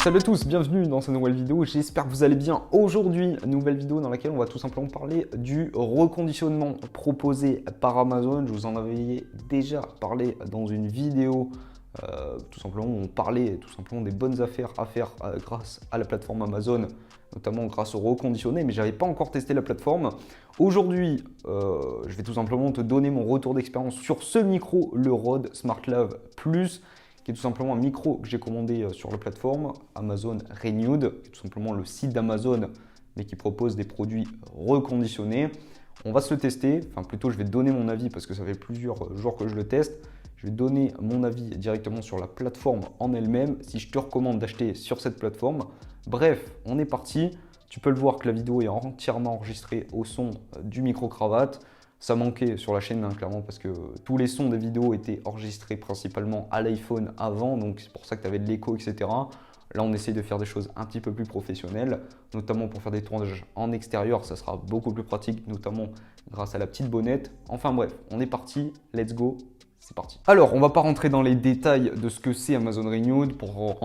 Salut à tous, bienvenue dans cette nouvelle vidéo, j'espère que vous allez bien. Aujourd'hui, nouvelle vidéo dans laquelle on va tout simplement parler du reconditionnement proposé par Amazon. Je vous en avais déjà parlé dans une vidéo, tout simplement où on parlait tout simplement des bonnes affaires à faire grâce à la plateforme Amazon, notamment grâce au reconditionné, mais je n'avais pas encore testé la plateforme. Aujourd'hui, je vais tout simplement te donner mon retour d'expérience sur ce micro, le Rode SmartLav Plus, qui est tout simplement un micro que j'ai commandé sur la plateforme Amazon Renewed, qui est tout simplement le site d'Amazon, mais qui propose des produits reconditionnés. On va se le tester, enfin plutôt je vais te donner mon avis parce que ça fait plusieurs jours que je le teste. Je vais donner mon avis directement sur la plateforme en elle-même, si je te recommande d'acheter sur cette plateforme. Bref, on est parti. Tu peux le voir que la vidéo est entièrement enregistrée au son du micro-cravate. Ça manquait sur la chaîne, hein, clairement, parce que tous les sons des vidéos étaient enregistrés principalement à l'iPhone avant, donc c'est pour ça que tu avais de l'écho, etc. Là, on essaye de faire des choses un petit peu plus professionnelles, notamment pour faire des tournages en extérieur, ça sera beaucoup plus pratique, notamment grâce à la petite bonnette. Enfin bref, on est parti, let's go. C'est parti. Alors, on va pas rentrer dans les détails de ce que c'est Amazon Renewed. Pour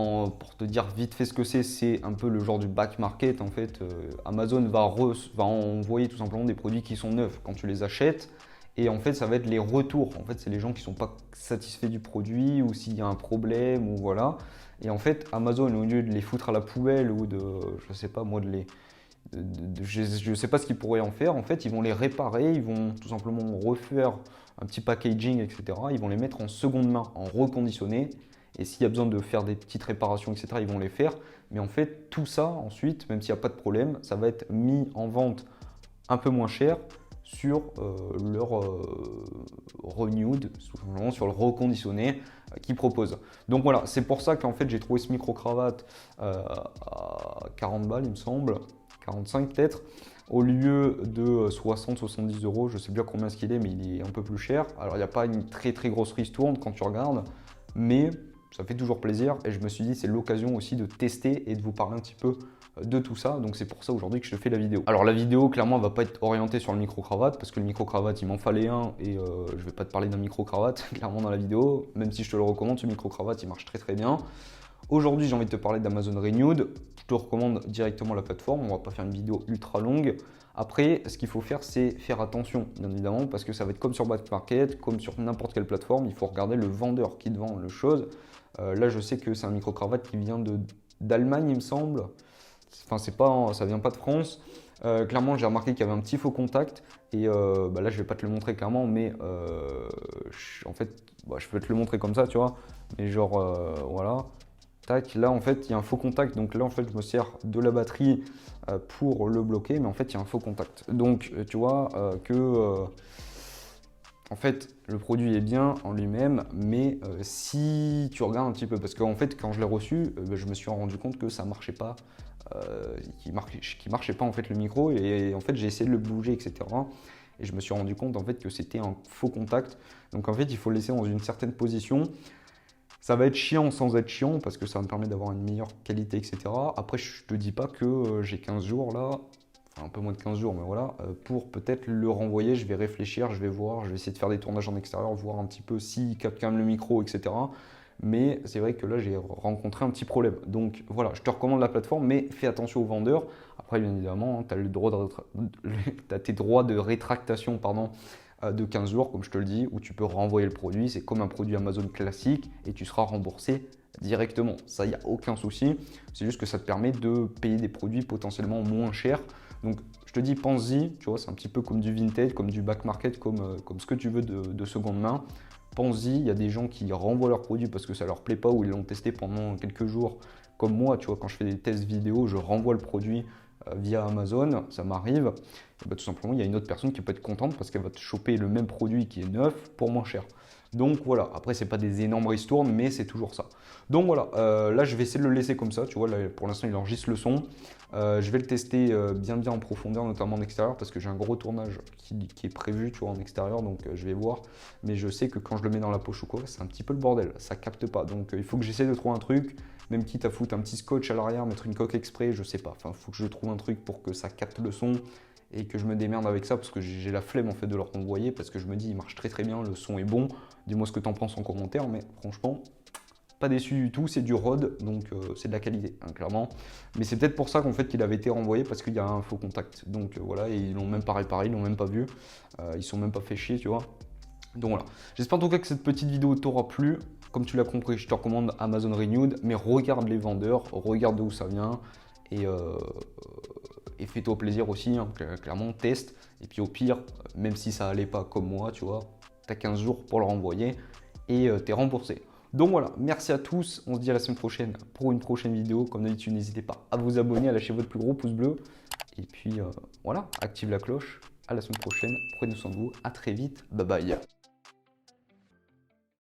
te dire vite fait ce que c'est un peu le genre du back market. En fait, Amazon va envoyer tout simplement des produits qui sont neufs quand tu les achètes. Et en fait, ça va être les retours. En fait, c'est les gens qui ne sont pas satisfaits du produit ou s'il y a un problème ou voilà. Et en fait, Amazon, au lieu de les foutre à la poubelle ou de, je sais pas moi, je ne sais pas ce qu'ils pourraient en faire. En fait, ils vont les réparer, ils vont tout simplement refaire un petit packaging, etc. Ils vont les mettre en seconde main, en reconditionné. Et s'il y a besoin de faire des petites réparations, etc., ils vont les faire. Mais en fait, tout ça, ensuite, même s'il n'y a pas de problème, ça va être mis en vente un peu moins cher sur leur renewed, sur le reconditionné qu'ils proposent. Donc voilà, c'est pour ça qu'en fait j'ai trouvé ce micro-cravate à 40 balles, il me semble, 45 peut-être, au lieu de 60-70 euros, je sais bien combien ce qu'il est, mais il est un peu plus cher. Alors il n'y a pas une très grosse ristourne quand tu regardes, mais ça fait toujours plaisir et je me suis dit c'est l'occasion aussi de tester et de vous parler un petit peu de tout ça, donc c'est pour ça aujourd'hui que je te fais la vidéo. Alors la vidéo clairement va pas être orientée sur le micro-cravate parce que le micro-cravate il m'en fallait un et je vais pas te parler d'un micro-cravate clairement dans la vidéo, même si je te le recommande, ce micro-cravate il marche très bien. Aujourd'hui j'ai envie de te parler d'Amazon Renewed, je te recommande directement la plateforme, on va pas faire une vidéo ultra longue. Après, ce qu'il faut faire, c'est faire attention, bien évidemment, parce que ça va être comme sur Back Market, comme sur n'importe quelle plateforme, il faut regarder le vendeur qui te vend le chose. Là, je sais que c'est un micro-cravate qui vient d'Allemagne, il me semble. Enfin, ça vient pas de France. Clairement, j'ai remarqué qu'il y avait un petit faux contact. Et là, je vais pas te le montrer clairement, mais en fait, je peux te le montrer comme ça, tu vois. Mais genre, voilà. Tac, là, en fait, il y a un faux contact. Donc là, en fait, je me sers de la batterie pour le bloquer. Mais en fait, il y a un faux contact. Donc, tu vois en fait, le produit est bien en lui-même, mais si tu regardes un petit peu, parce qu'en fait, quand je l'ai reçu, je me suis rendu compte que ça marchait pas, qu'il marchait pas en fait le micro, et en fait, j'ai essayé de le bouger, etc. Et je me suis rendu compte en fait que c'était un faux contact. Donc en fait, il faut le laisser dans une certaine position. Ça va être chiant sans être chiant parce que ça me permet d'avoir une meilleure qualité, etc. Après, je te dis pas que j'ai 15 jours là, un peu moins de 15 jours, mais voilà, pour peut-être le renvoyer, je vais réfléchir, je vais voir, je vais essayer de faire des tournages en extérieur, voir un petit peu s'il capte quand même le micro, etc. Mais c'est vrai que là, j'ai rencontré un petit problème. Donc voilà, je te recommande la plateforme, mais fais attention aux vendeurs. Après, bien évidemment, tu as tes droits de rétractation pardon, de 15 jours, comme je te le dis, où tu peux renvoyer le produit. C'est comme un produit Amazon classique et tu seras remboursé directement. Ça, il n'y a aucun souci. C'est juste que ça te permet de payer des produits potentiellement moins chers. Donc, je te dis, pense-y, tu vois, c'est un petit peu comme du vintage, comme du back market, comme ce que tu veux de seconde main. Pense-y, il y a des gens qui renvoient leurs produits parce que ça leur plaît pas ou ils l'ont testé pendant quelques jours. Comme moi, tu vois, quand je fais des tests vidéo, je renvoie le produit via Amazon, ça m'arrive. Et bah, tout simplement, il y a une autre personne qui peut être contente parce qu'elle va te choper le même produit qui est neuf pour moins cher. Donc voilà, après c'est pas des énormes ristournes, mais c'est toujours ça. Donc voilà, là je vais essayer de le laisser comme ça, tu vois, là, pour l'instant il enregistre le son. Je vais le tester bien en profondeur, notamment en extérieur, parce que j'ai un gros tournage qui est prévu, tu vois, en extérieur, donc je vais voir. Mais je sais que quand je le mets dans la poche ou quoi, c'est un petit peu le bordel, ça capte pas. Donc il faut que j'essaie de trouver un truc, même quitte à foutre un petit scotch à l'arrière, mettre une coque exprès, je sais pas. Enfin, il faut que je trouve un truc pour que ça capte le son et que je me démerde avec ça parce que j'ai la flemme en fait de leur renvoyer parce que je me dis il marche très bien, le son est bon. Dis-moi ce que tu en penses en commentaire, mais franchement, Pas déçu du tout, c'est du Rode, donc c'est de la qualité, hein, clairement. Mais c'est peut-être pour ça qu'en fait qu'il avait été renvoyé parce qu'il y a un faux contact. Donc voilà, et ils l'ont même pas réparé, ils l'ont même pas vu. Ils sont même pas fait chier, tu vois. Donc voilà. J'espère en tout cas que cette petite vidéo t'aura plu. Comme tu l'as compris, je te recommande Amazon Renewed, mais regarde les vendeurs, regarde d'où ça vient et fais-toi plaisir aussi, hein, clairement, teste. Et puis au pire, même si ça allait pas comme moi, tu vois, t'as 15 jours pour le renvoyer et t'es remboursé. Donc voilà, merci à tous, on se dit à la semaine prochaine pour une prochaine vidéo. Comme d'habitude, n'hésitez pas à vous abonner, à lâcher votre plus gros pouce bleu. Et puis voilà, active la cloche, à la semaine prochaine, prenez soin de vous, à très vite, bye bye.